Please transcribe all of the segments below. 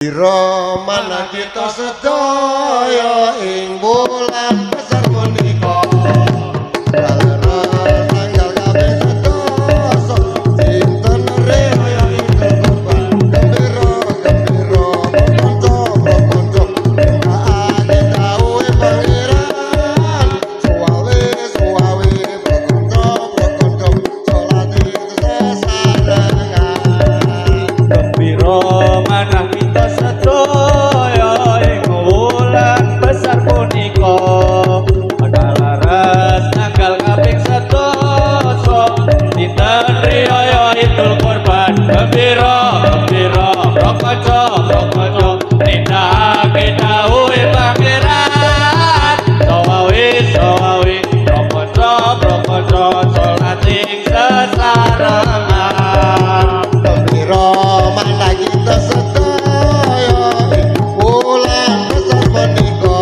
Ira mana kita sedaya ing bulan besar menika kaleres tanggal kaping sedasa dinten raya Idul Kurban gembira gembira kanca-kanca nindakake dawuhe pangeran suwawe kanca-kanca salat sesarengan gembira manah kita sedaya ing wulan besar punika kaleres tanggal kaping sedasa dinten riyaya Idul Kurban gembira gembira kanca-kanca nindakake dawuhe pangeran sawawe kanca-kanca salat ing sesarengan gembira mana kita sedaya ing bulan besar menika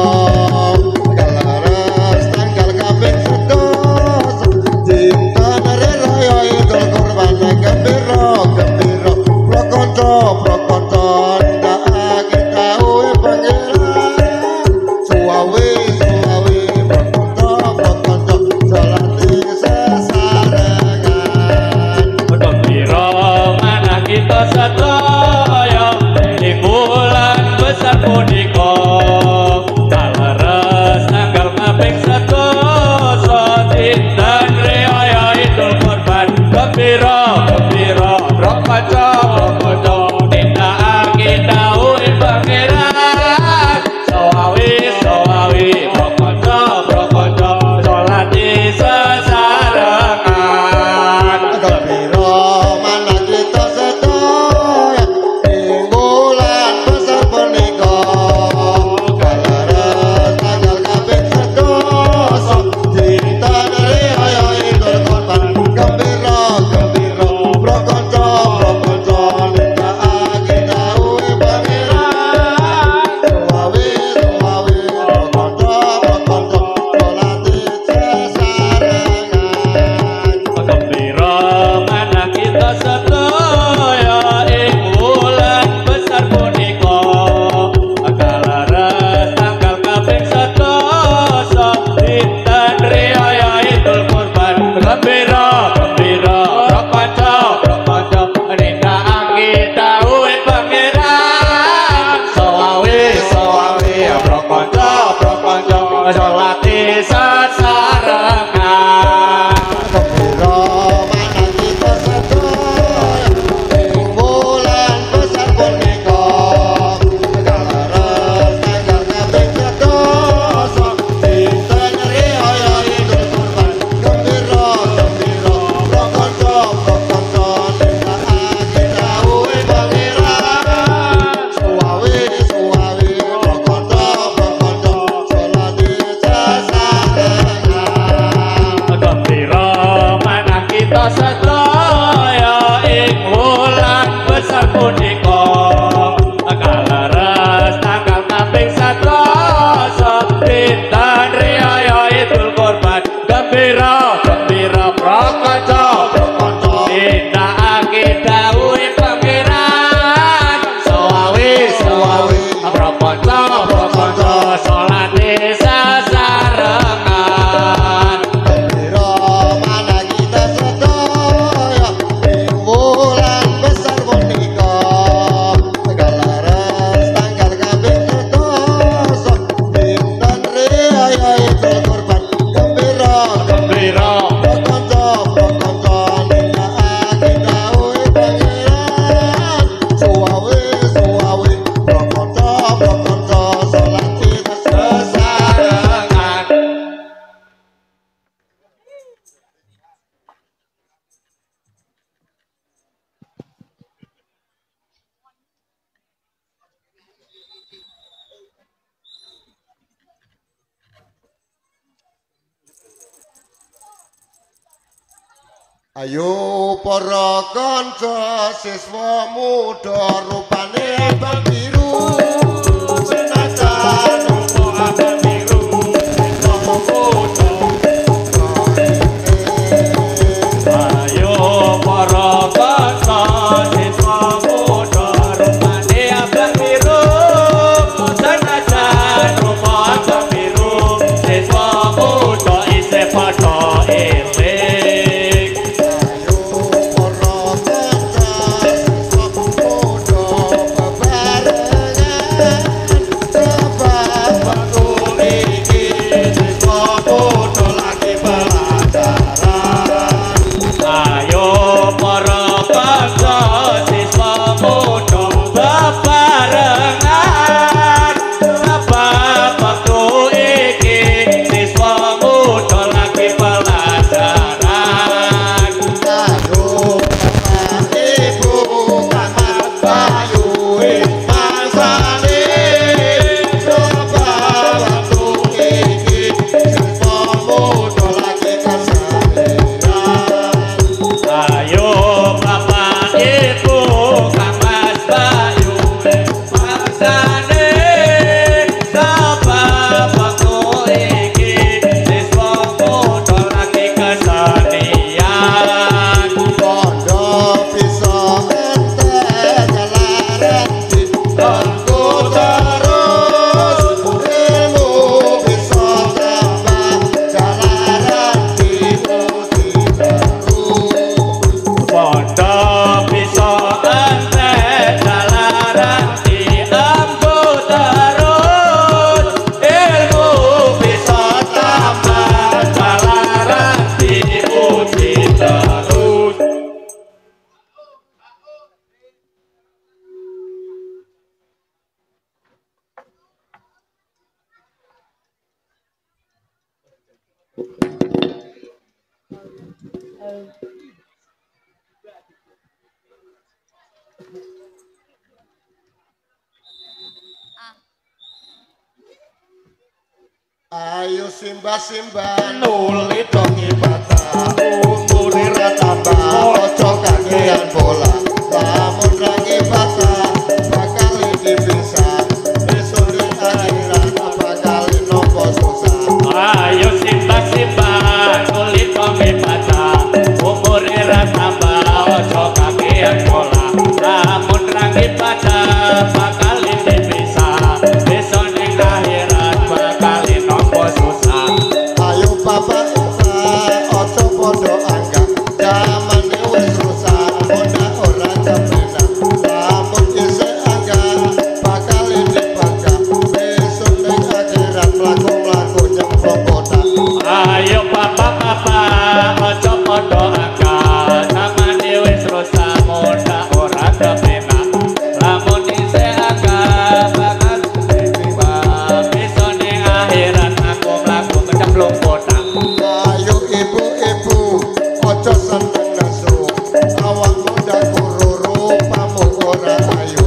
kaleres tanggal kaping sedasa dinten raya Idul Kurban gembira gembira kanca-kanca nindakake dawuhe pangeran suwawe kanca-kanca salat sesarengan gembira manah kita sedaya ing bulan besar punika kaleres tanggal kaping sedasa dinten riyaya Idul Kurban gembira gembira kanca-kanca nindakake dawuhe pangeran sawawe kanca-kanca salat sesarengan gembira mana kita sedaya ing bulan besar punika kaleres tanggal kaping sedasa dinten raya Idul Kurban gembira gembira kanca-kanca nindakake dawuhe pangeran suwawe kanca-kanca salat sesarengan gembira manah kita sedaya ing wulan besar punika kaleres tanggal kaping sedasa dinten riyaya Idul Kurban gembira kanca-kanca nindakake dawuhe pangeran sawawe kanca-kanca salat sesarengan gembira mana kita sedaya ing bulan besar punika kaleres tanggal kaping sedasa dinten raya Idul Kurban gembira kanca-kanca nindakake dawuhe pangeran suwawe kanca-kanca salat sesarengan gembira manah kita sedaya ing wulan besar punika kaleres tanggal kaping sedasa dinten riyaya Idul Kurban gembira kanca-kanca nindakake dawuhe pangeran sawawe kanca-kanca salat sesarengan gembira mana kita sedaya ing bulan besar punika kaleres tanggal kaping sedasa dinten raya Idul Kurban gembira kanca-kanca nindakake dawuhe pangeran suwawe kanca-kanca salat sesarengan Ayo para kanca siswa muda rupane abang biru senajan upo abang biru siswa muda ayo para kanca siswa muda rupane abang biru Ayo simba-simba nuli tongi bata umure ra tambah ojo kakean bola lamun rangi bata bakal dipisah besok di akhirat bakal nopo susah. Ayo simba-simba nuli tongi bata umure ra tambah ojo kakean bola lamun rangi bata bakal dipisah besok ning akhirat bakal nopo susah. Ayo papa ojo podo angga zaman wis rusak ora ora kepenak lamun isih angga bakal dibangga besok ning akhirat mlaku-mlaku nyemplung kotak. Ayo papa ojo podo angka zamane wis rusak muda ora kepenak lamun isih angka bakal diterima besok ning akhirat aku mlaku kecemplung kotak. Ayo ibu-ibu ojo seneng nesu awakmu ndak kururu pamu ora ayu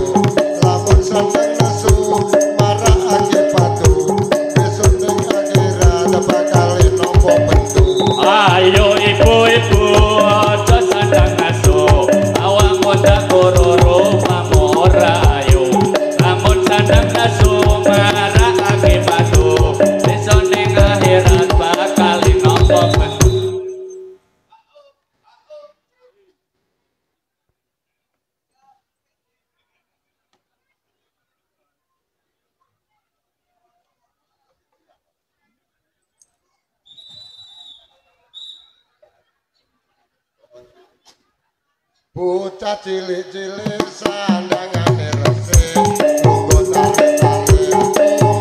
lamun seneng nesu marakake batu besok ning akhirat bakal nopo bentu. Ayo ibu-ibu ojo seneng asu awakmu ndak kururu pamu ora ayu lamun seneng asu marakake batu besok ning akhirat bakal nopo bentu. Bocah cilik-cilik sandangane resik lungguh tarik-tarik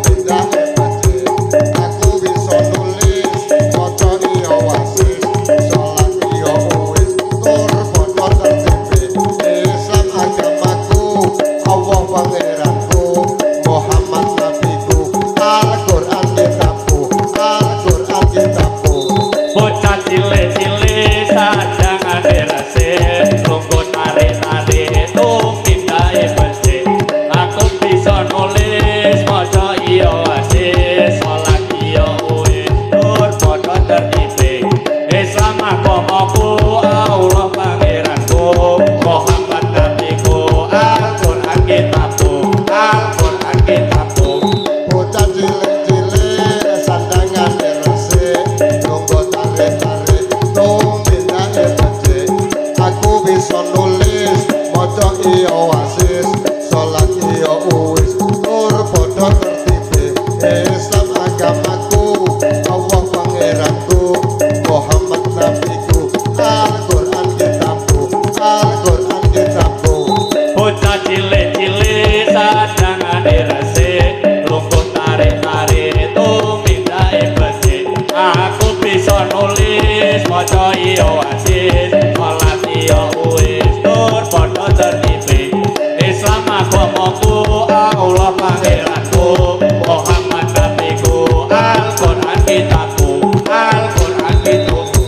pindake becik aku bisa nulis maca iya wasis salat iya wis tur padha tertipe Islam agamaku Allah pangeranku Muhammad nabiku Al-Qur'an kitabku Al-Qur'an kitabku. Bocah cilik-cilik sandangane resik lungguh tarik-tarik tumindahe becik aku bisa nulis maca iya wasis salat iya wis tur padha tertipe Islam agamaku Allah pangeranku Muhammad nabiku Al-Qur'an kitabku Al-Qur'an kitabku. Bocah cilik-cilik sandangane resik lungguh tarik-tarik tumindahe becik aku bisa nulis maca iya wasis salat iya wis tur padha tertipe Islam agamaku Allah pangeranku Muhammad nabiku Al-Qur'an kitabku Al-Qur'an kitabku. Bocah cilik-cilik sandangane resik lungguh tarik-tarik tumindahe becik aku bisa nulis maca iya wasis salat iya wis tur padha tertipe Islam agamaku Allah pangeranku Muhammad nabiku Al-Qur'an kitabku Al-Qur'an kitabku.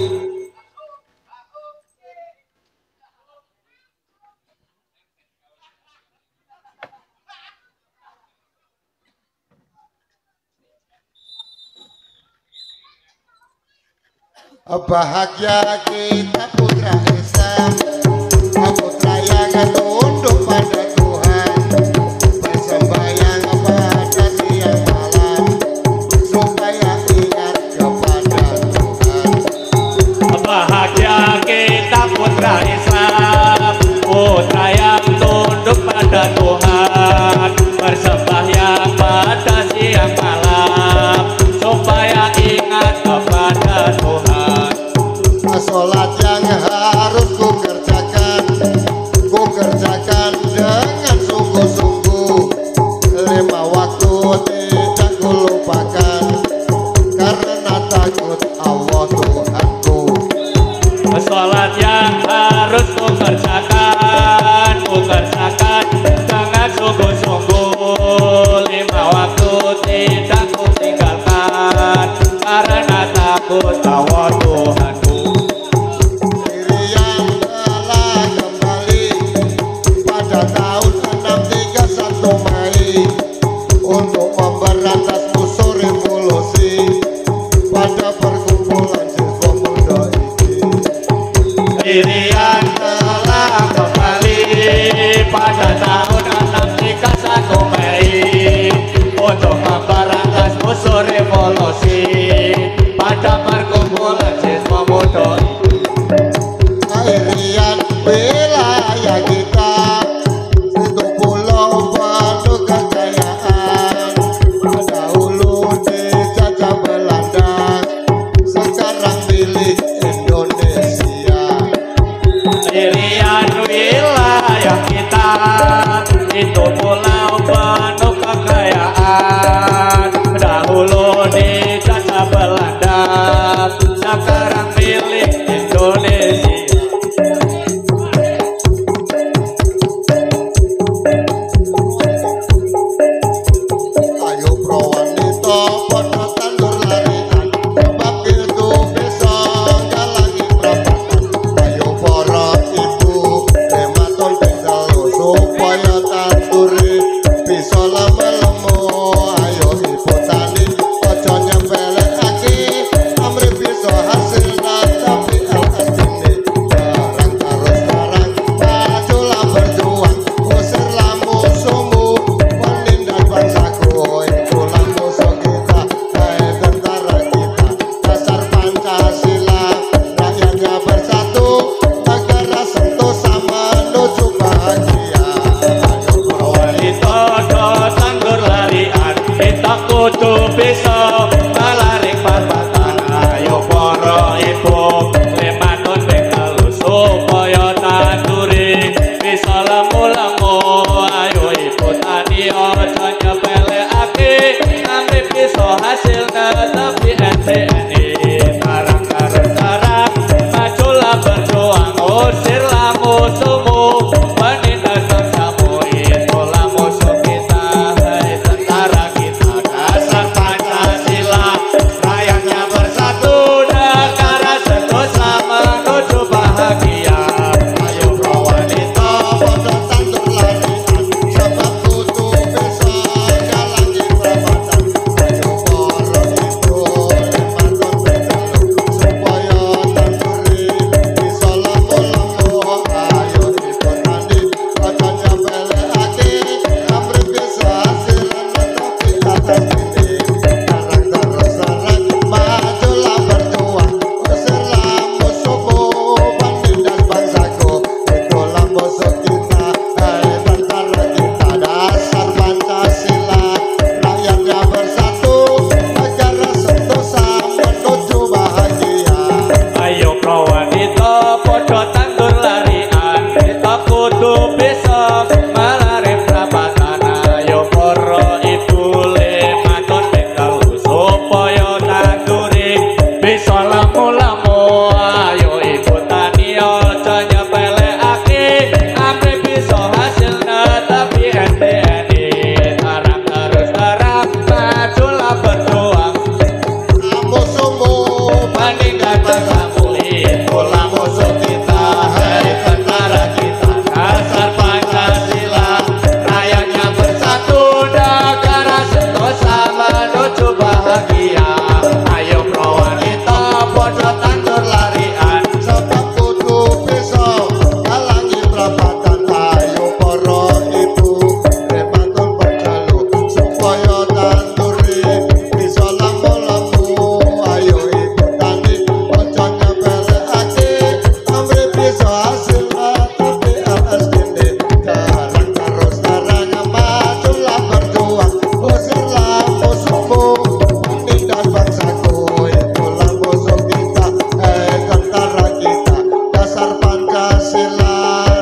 Bahagia kita putra Islam, putra yang tunduk pada Tuhan, bersembahyang pada siang malam, supaya ingat kepada Tuhan. Bahagia kita putra Islam, putra yang tunduk pada Tuhan, bersembahyang pada siang malam, supaya ingat kepada Tuhan. Sholat yang harus ku kerjakan dengan sungguh-sungguh, 5 waktu tidak ku lupakan, karena takut Allah Tuhanku. Sholat yang harus ku kerjakan dengan sungguh-sungguh, 5 waktu tidak ku tinggalkan, karena takut Allah Tuhanku. polosi pada perkumpulan siswa muda Irian wilayah kita itu pulau penuh kekayaan dahulu dijajah Belanda sekarang milik Indonesia Irian wilayah kita itu pulau penuh kekayaan dahulu dijajah Belanda sekarang milik Indonesia ayo pro wanita podo tandur larian sebab itu bisa galangi perapatan ayo para ibu rematon pengtelu supaya tanduri bisa lama-lama ayo ibu tani ojo nyempelekake amri bisa hasil tapi asine barang terus barang majulah berjuang usir musuhmu menindas bangsaku itulah musuh kita hai tentara kita dasar Pancasila rakyatnya bersatu negara sentosa menuju bahagia ayo wanita do tandur larian kita kudu bisa melarik parbatan ayo para ibu lematun bengkalu supaya tanduri bisa lemu-lemu ayo ibu tani ojo nyepelekake ambil bisa hasilnya tapi NTNI tarang tarang tarang majulah berjuang usirlah musuhmu menindas bangsamu itulah musuh kita hai tentara kita dasar Pancasila rakyatnya bersatu negara sentosa menuju bahagia ayo pro wanita podo tandur larian sebab kudu bisa galangi perapatan ayo para ibu rematon pengtelu supaya tanduri bisa lemu-lemu ayo ibu tani ojo nyempelekake amri bisa hasilan tapi atas ini sarang terus sarang majulah berjuang usirlah musuhmu menindas bangsaku itulah musuh kita hai tentara kita dasar Pancasila rakyatnya bersatu negara sentosa menuju bahagia ayo pro wanita podo tandur larian kita kudu bisa melarik perapatan ayo para ibu lematun bengkalu supaya tanduri bisa lemu-lemu ayo ibu tani ojo nyepelekake ambil bisa hasilnya tapi NTNI tarang terus tarang majulah berjuang musuhmu meninggal bangsamu itulah musuh kita hai tentara kita dasar Pancasila rakyatnya bersatu negara sentosa menuju bahagia ayo pro wanita podo tandur larian sebab kudu bisa galangi perapatan ayo para ibu rematon pengtelu supaya tanduri bisa lemu-lemu ayo ibu tani ojo nyepelekake amri bisa hasil tapi asline garang terus garang majulah berjuang usirlah musuhmu menindas bangsaku itulah musuh kita tentara kita dasar Pancasila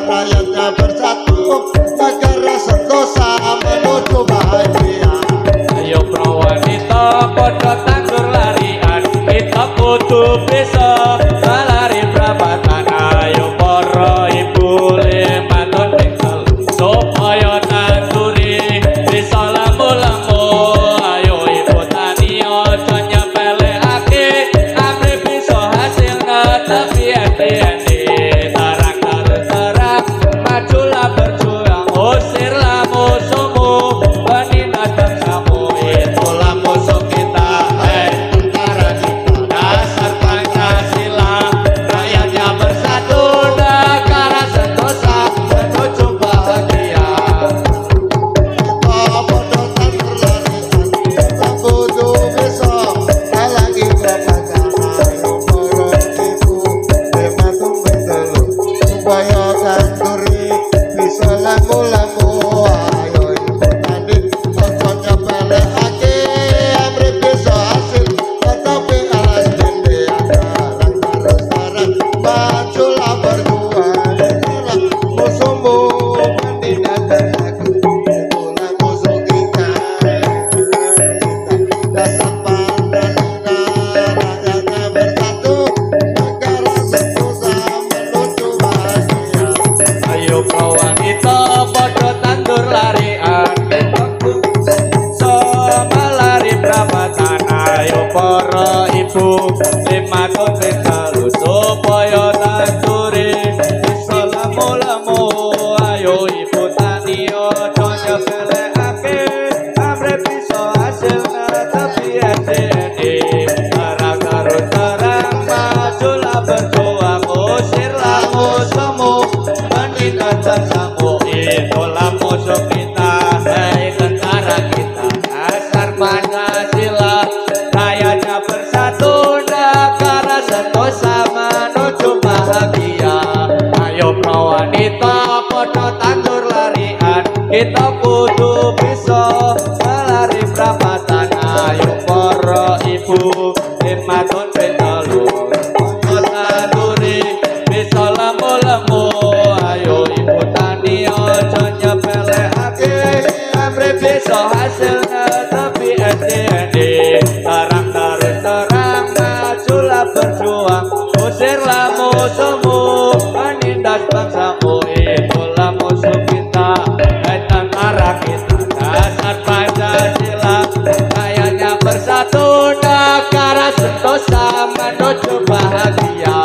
rakyatnya bersatu negara sentosa menuju bahagia ayo pro wanita podo tandur larian kita kudu bisa melari perapatan ayo para ibu lematun bengkalu supaya tanduri bisa lemu-lemu ayo ibu tani ojo nyepelekake ambil bisa hasilnya tapi NTNI tarang tarang tarang majulah berjuang usirlah musuhmu menindas bangsamu itulah musuh kita hai tentara kita dasar Pancasila rakyatnya bersatu negara sentosa menuju bahagia podo tandur larian sebab kudu bisa limatun pitalu supaya tandure bisa lamu-lamu ayo ibu tani ojo nyepelekake amre bisa hasil tapi ede terang terus terang majulah berjuang usir lamu semu menindak tersamu itulah musuh kita hai tentara kita asar Pancasila kayaknya bersatu negara sentosa menuju bahagia ayo pro wanita podo tandur larian kita kudu bisa melari perapatan ayo para ibu limatun pitalu tanduri bisa lemu-lemu ayo ibu tani ojo nyepelekake amre bisa hasilnya tapi ede terang terus terang majulah berjuang usirlah musuhmu menindas bangsamu itulah musuh kita dan tentara kita dasar Pancasila kayaknya bersatu negara sentosa menuju bahagia.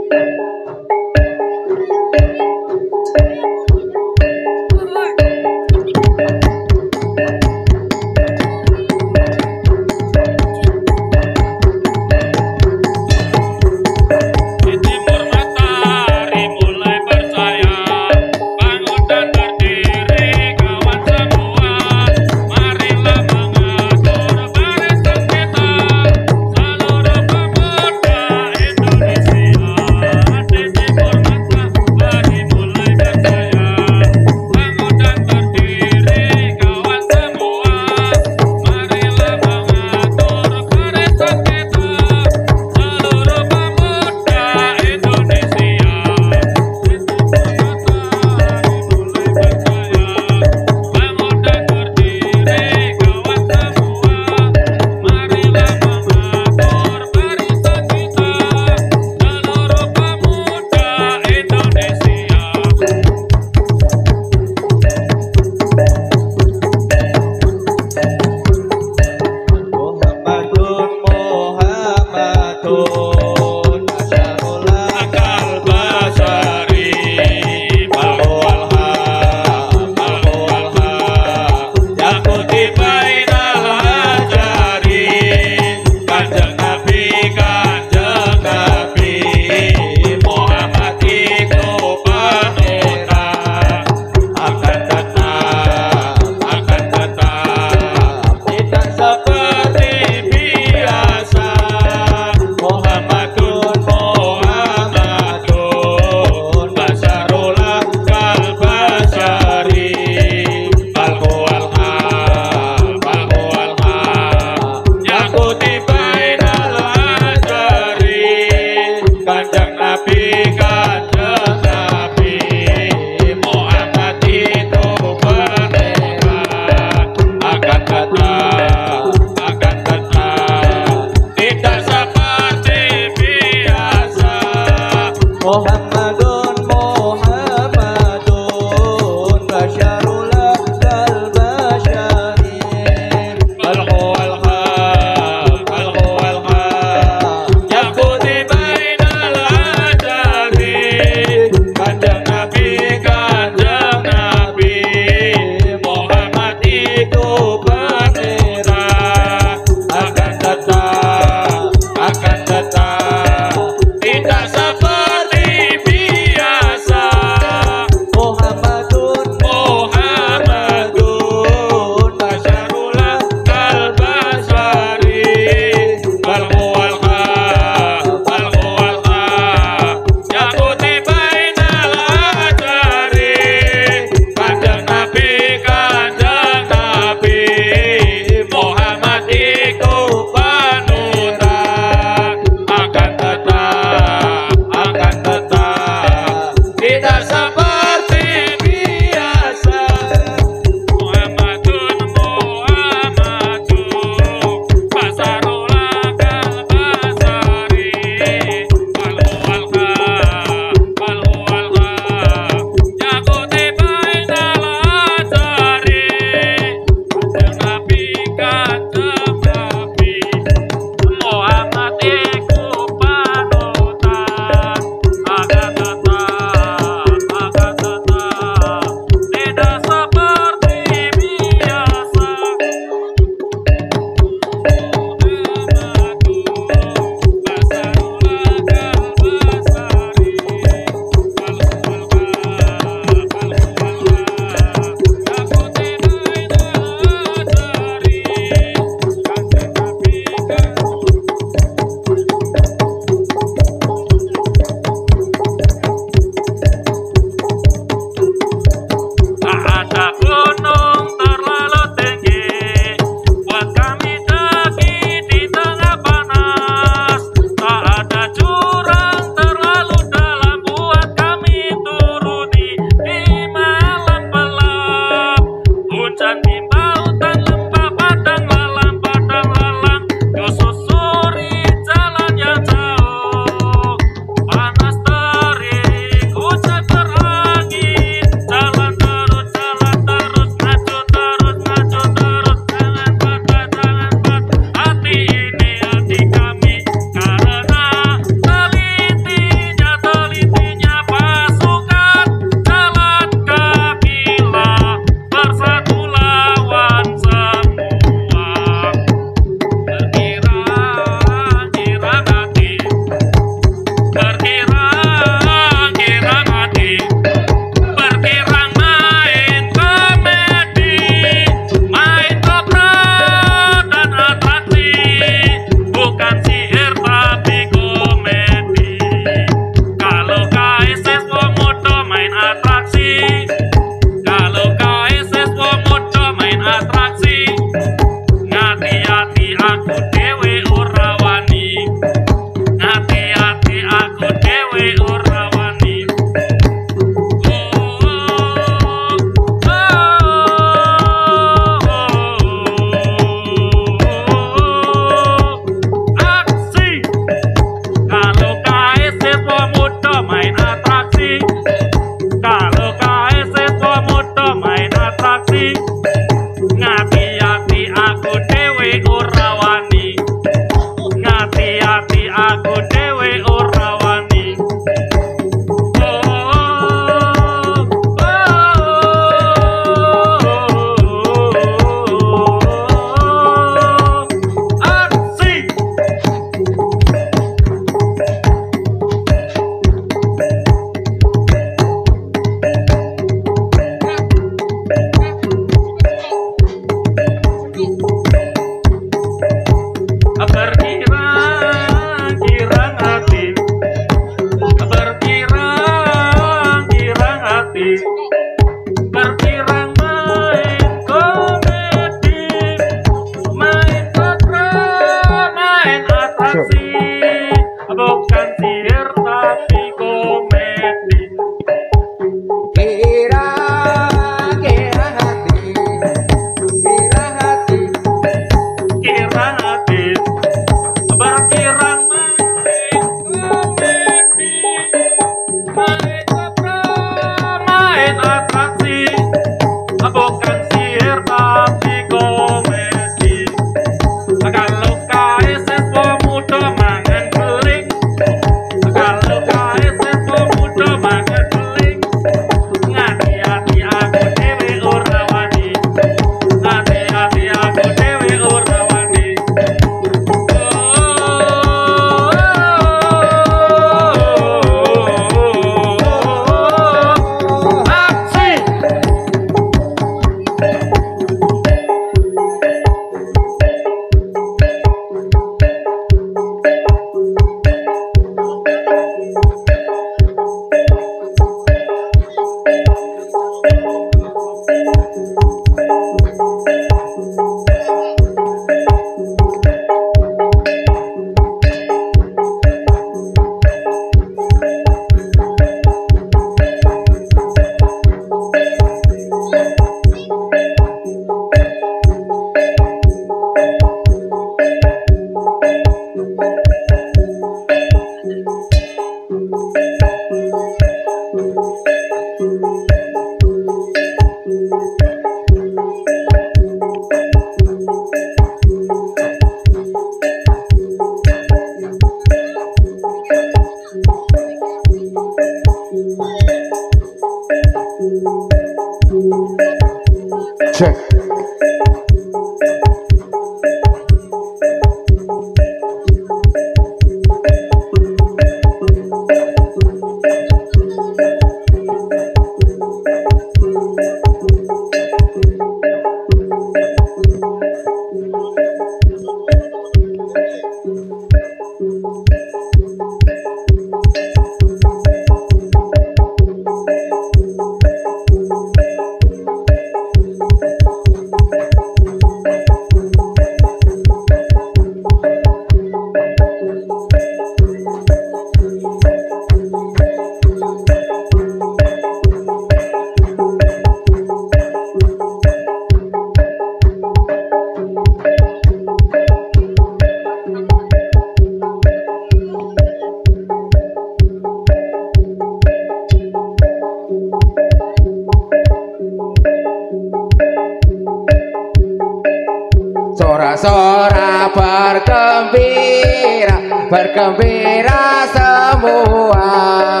sorak-sorak bergembira, bergembira semua.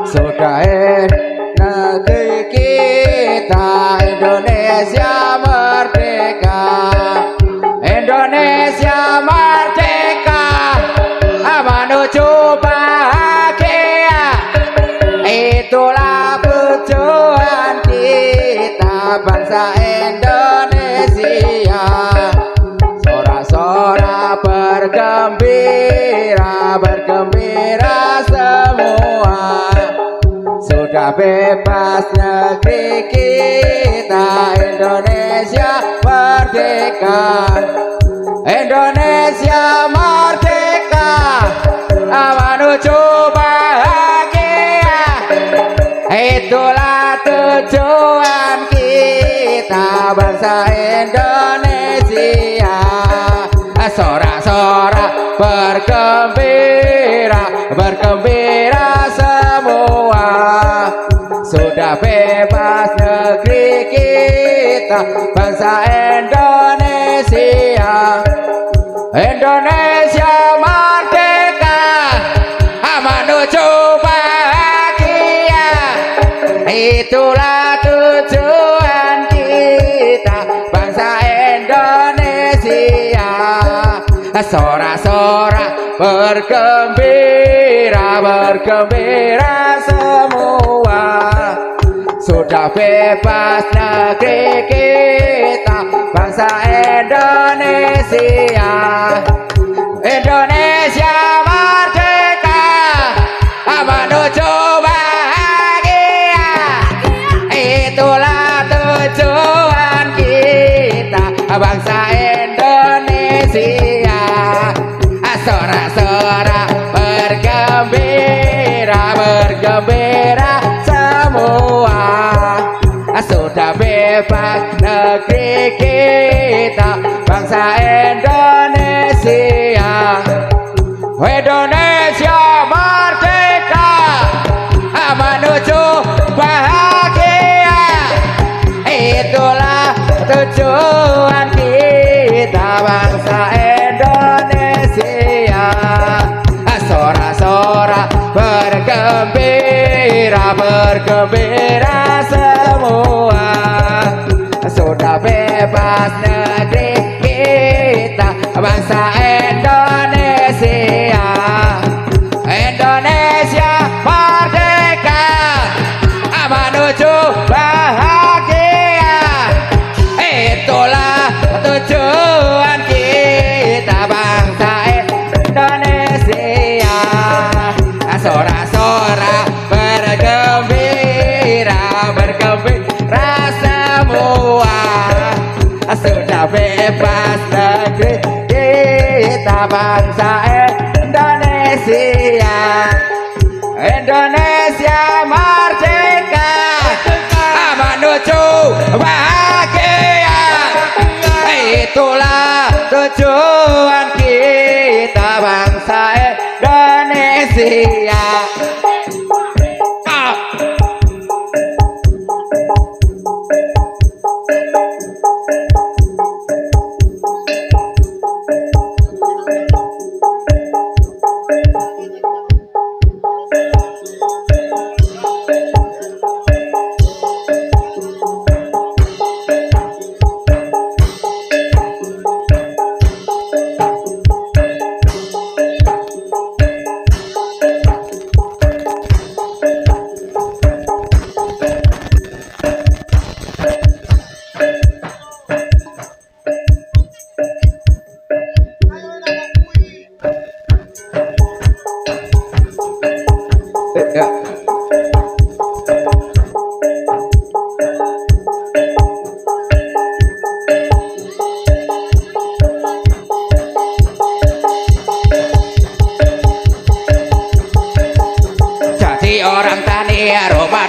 Sudah negeri kita Indonesia merdeka, Indonesia merdeka, menuju bahagia. Itulah tujuan kita bangsa Indonesia. Sorak-sorak bergembira, bergembira semua. Sudah bebas negeri kita Indonesia merdeka, Indonesia merdeka, menuju bahagia. Itulah tujuan kita bangsa Indonesia. Sorak-sorak bergembira, bergembira semua. Sudah bebas negeri kita bangsa Indonesia, Indonesia merdeka, menuju bahagia. Itulah tujuan kita bangsa Indonesia. Sorak-sorak bergembira, bergembira semua. Sudah bebas negeri kita bangsa Indonesia, Indonesia merdeka, menuju bahagia. Itulah tujuan kita bangsa Indonesia. Sorak-sorak bergembira, bergembira semua. Sudah bebas negeri kita bangsa Indonesia, Indonesia merdeka, menuju bahagia. Itulah tujuan kita bangsa Indonesia. Sorak-sorak bergembira, bergembira semua. Sudah bebas negeri kita bangsa Indonesia, Indonesia merdeka, menuju bahagia. Itulah tujuan kita bangsa Indonesia. Sorak-sorak bergembira, bergembira semua. Sudah bebas negeri kita bangsa Indonesia, Indonesia merdeka, menuju bahagia. Itulah tujuan kita bangsa Indonesia.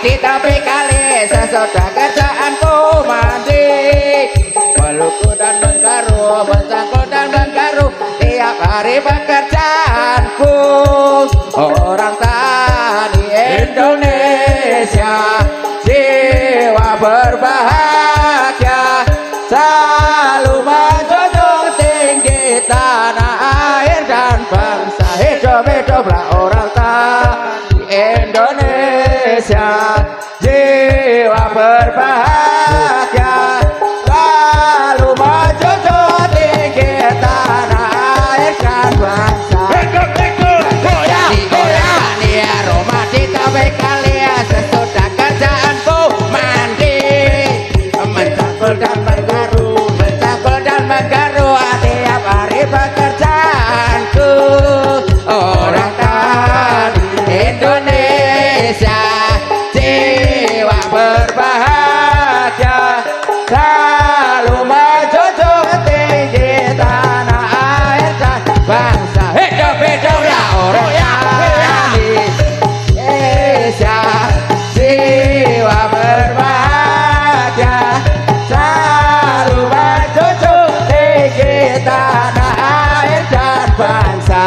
Di tepi kali sesudah kerjaanku mandi, meluku dan menggaru, mencangkul dan menggaru tiap hari pekerjaanku. Orang tani Indonesia jiwa berbahagia, selalu menjunjung tinggi Indonesia, jiwa berbahagia, selalu menjunjung tinggi tanah air dan bangsa. Digoyang di aroma di tabe kalian sesudah kerjaanku mandi, mencangkul dan menggaru tiap hari pekerjaanku. Orang tan Indonesia, jiwa berbahagia, selalu menjunjung tinggi tanah air dan bangsa. Hidup ya orang Indonesia, jiwa berbahagia, selalu menjunjung tinggi tanah air dan bangsa.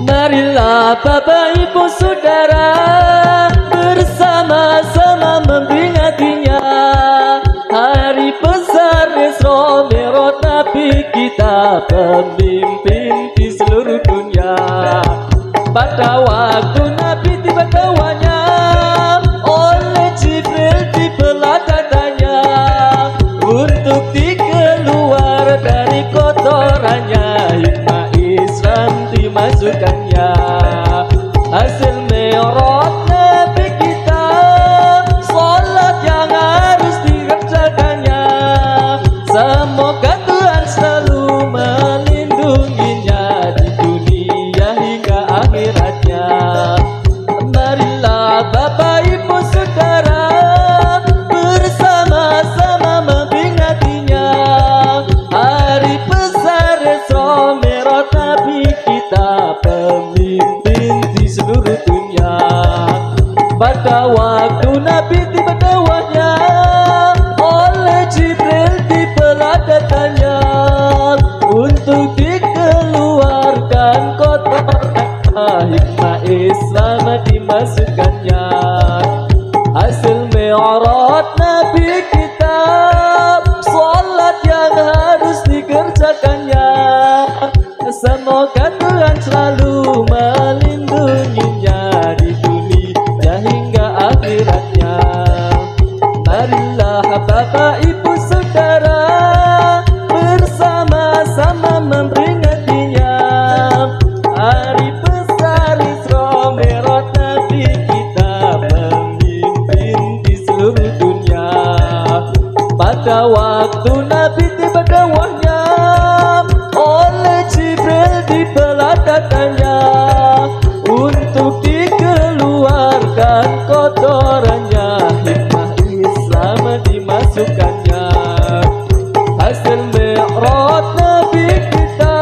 Marilah Bapak Ibu Saudara bersama-sama memperingatinya hari besar Isra Mi'raj Nabi kita, pemimpin di seluruh dunia. Pada waktu Nabi tiba kawannya oleh Jibril dibelah dadanya untuk dikeluar dari kotorannya, hikmah Islam dimasukkannya. Hasil Mi'raj Nabi kita, sholat yang harus dikerjakannya. Semoga Tuhan selalu melindunginya di dunia hingga akhiratnya. Marilah Bapak Ibu Saudara bersama-sama memperingatinya hari besar Isra Mi'raj Nabi kita, pemimpin di seluruh dunia. Pada waktu Nabi tiba kawannya oleh Jibril dibelah dadanya untuk dikeluarkan kotorannya, hikmah Islam dimasukkannya. Hasil Mi'raj Nabi kita, sholat yang harus dikerjakannya. Semoga Tuhan selalu melindunginya di dunia hingga akhiratnya. Marilah Bapak Ibu Saudara bersama-sama memperingatinya hari besar Isra Mi'raj Nabi kita, pemimpin di seluruh dunia. Pada waktu Nabi tiba kawannya oleh Jibril dibelah dadanya untuk dikeluarkan kotorannya, hikmah Islam dimasukkannya. Hasil Mi'raj Nabi kita,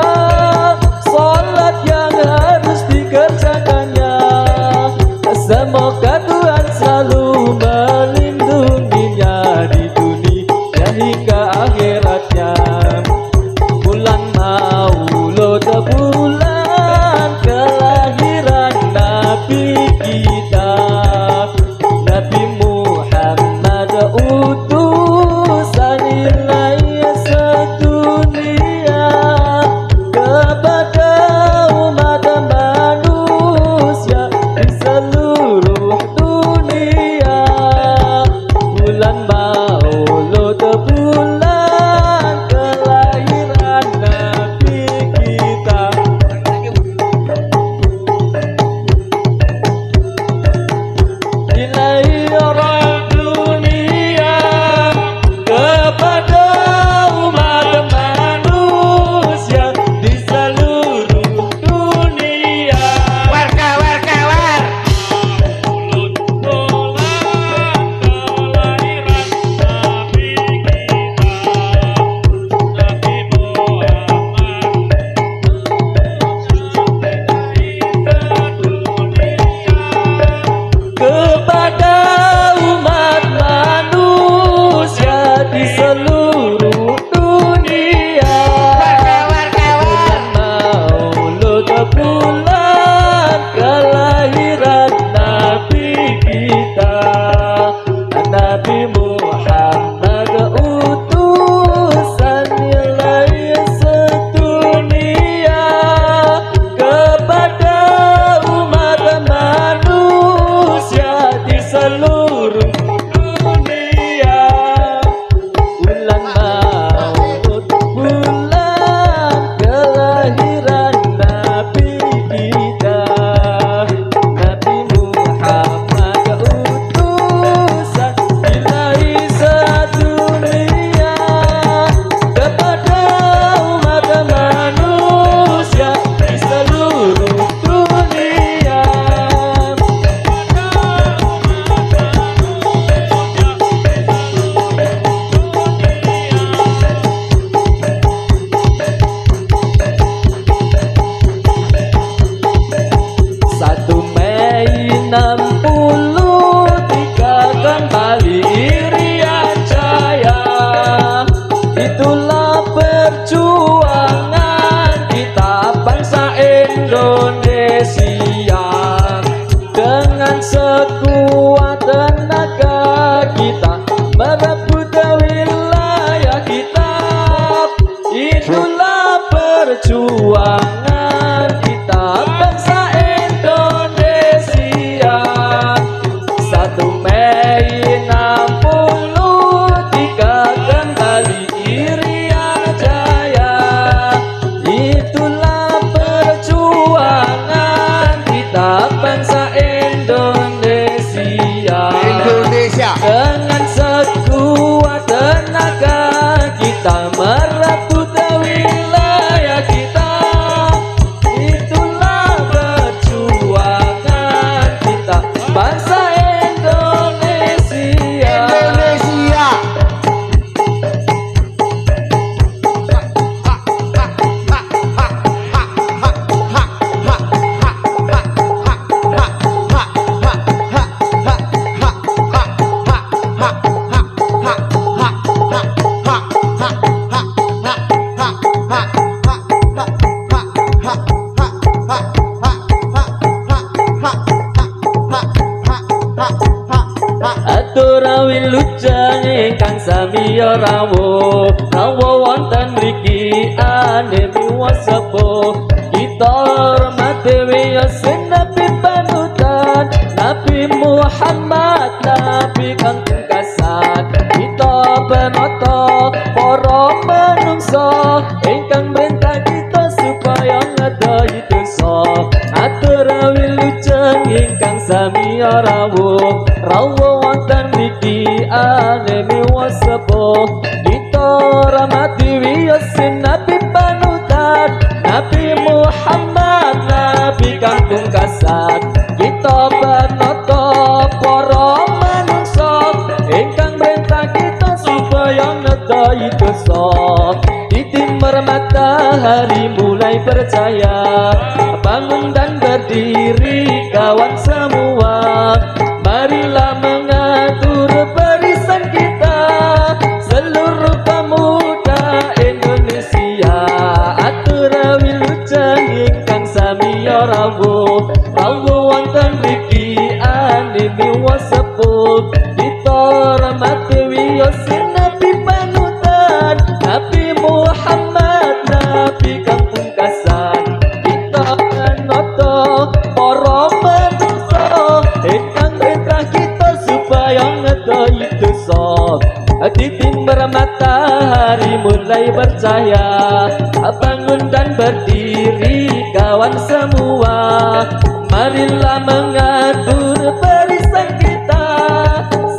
sholat yang harus dikerjakannya. Semoga Tuhan selalu melindunginya di dunia hingga akhiratnya. Bulan Maulud, bulan kelahiran Nabi kita, Nabi Muhammad utusan ilahi sedunia kepada umat manusia di seluruh dunia. dengan sekuat tenaga kita merebut wilayah kita. Itulah perjuangan kita bangsa Indonesia. 1 Mei 63 kembali Irian Jaya. Itulah perjuangan kita bangsa Indonesia. Dengan sekuat tenaga kita merebut wilayah kita. Itulah perjuangan kita bangsa Indonesia. Atura wilujeng ingkang sami rawo wonten mriki anemi wasepo. Kita hormati wiyasin Nabi panutan Nabi Muhammad Nabi kang pungkasan. Kita benoto para manungsa ingkang merintah kita supaya ngedahi dosa. Atura wilujeng ingkang sami rawo wonten mriki anemi wasepo. Kita ramati wiyasin Nabi panutan Nabi Muhammad Nabi kang pungkasan. Kita benoto para manungsa ingkang merintah kita supaya ngedahi dosa. Di timur matahari mulai percaya, bangun dan berdiri kawan semua. Marilah mengatur barisan kita, seluruh pemuda Indonesia. Atura wilujeng ingkang sami rawo wonten mriki anemi wasepo. Kita hormati wiyasin Nabi panutan Nabi Muhammad Nabi kang pungkasan. Kita benoto para manungsa ingkang merintah kita supaya ngedahi dosa. Di timur matahari mulai bercahaya, bangun dan berdiri kawan semua. Marilah mengatur barisan kita,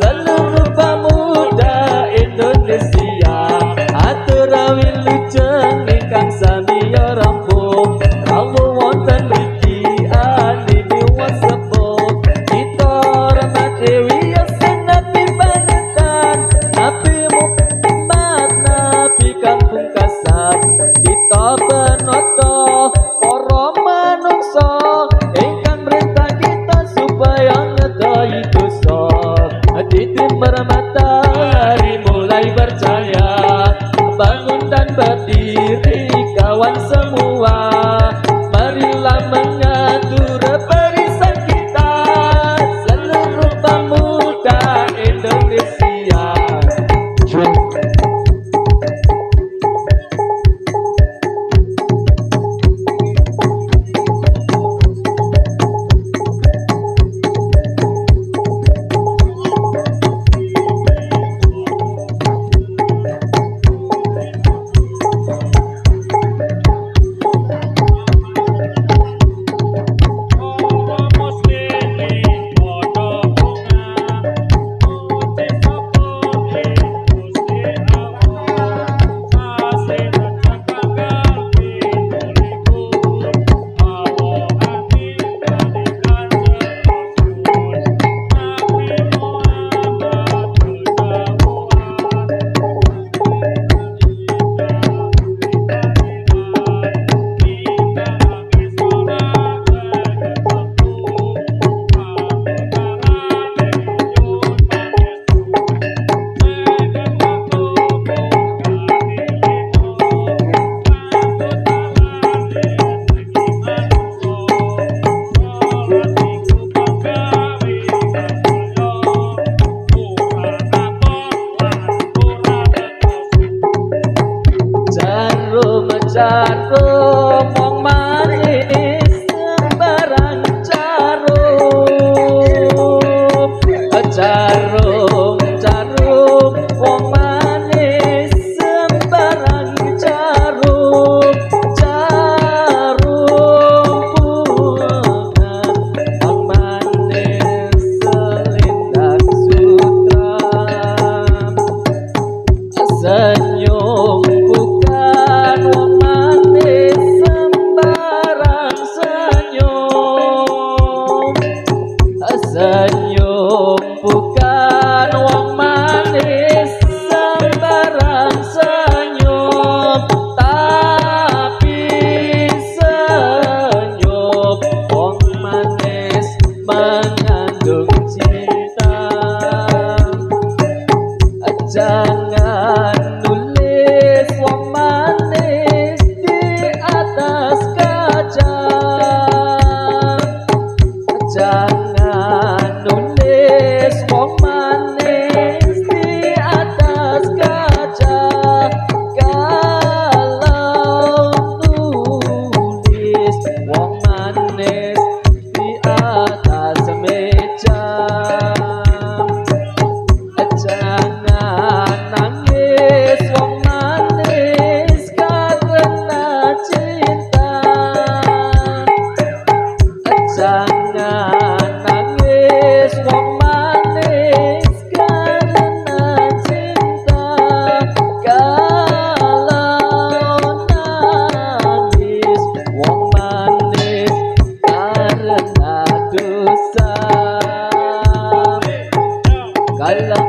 seluruh pemuda Indonesia. Atura wilujeng ingkang sami rawo wonten mriki anemi wasepo. Kita hormati wiyasin Nabi panutan Nabi Muhammad Nabi kang pungkasan. Kita benoto para manungsa ingkang merintah kita Senyum bukan wong manis sembarang senyum, tapi senyum wong manis mengandung cinta. Jangan nulis wong manis di atas kaca. Jangan nulis wong manis di atas kaca. Kalau nulis wong manis di atas meja. Jangan nangis wong manis karena cinta. Jangan nangis wong manis karena cinta. Kalau nangis wong manis karena dosa. Kalau